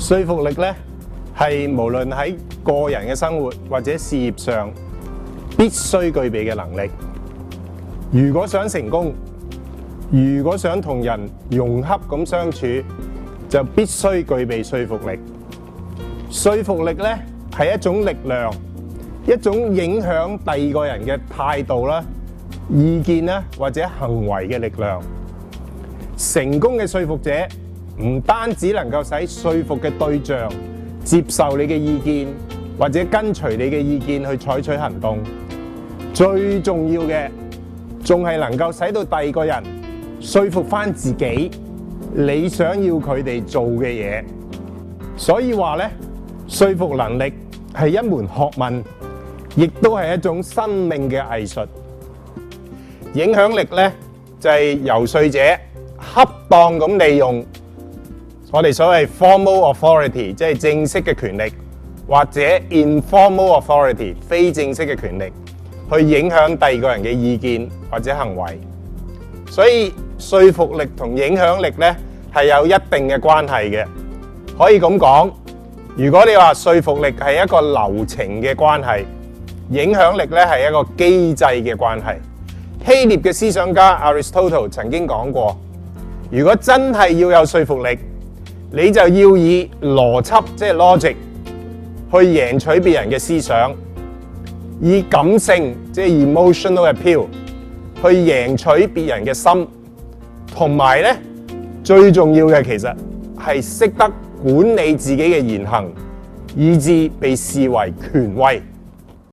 說服力咧係無論喺個人嘅生活或者事業上必須具備嘅能力。如果想成功，如果想同人融洽咁相處，就必須具備說服力。說服力咧係一種力量，一種影響第二個人嘅態度啦、意見啦或者行為嘅力量。成功嘅說服者唔單止能夠使說服嘅對象接受你嘅意見，或者跟隨你嘅意見去採取行動，最重要嘅仲係能夠使到第二個人說服返自己你想要佢哋做嘅嘢。所以話咧，說服能力係一門學問，亦都係一種生命嘅藝術。影響力咧就係遊說者恰當咁利用我哋所謂 formal authority， 即係正式嘅權力，或者 informal authority， 非正式嘅權力，去影響第二個人嘅意見或者行為。所以說服力同影響力咧係有一定嘅關係嘅。可以咁講，如果你話說服力係一個流程嘅關係，影響力咧係一個機制嘅關係。希臘嘅思想家 Aristotle 曾經講過，如果真係要有說服力，你就要以邏輯即係 logic 去贏取別人嘅思想，以感性即係 emotional appeal 去贏取別人嘅心，同埋咧最重要嘅其實係識得管理自己嘅言行，以致被視為權威。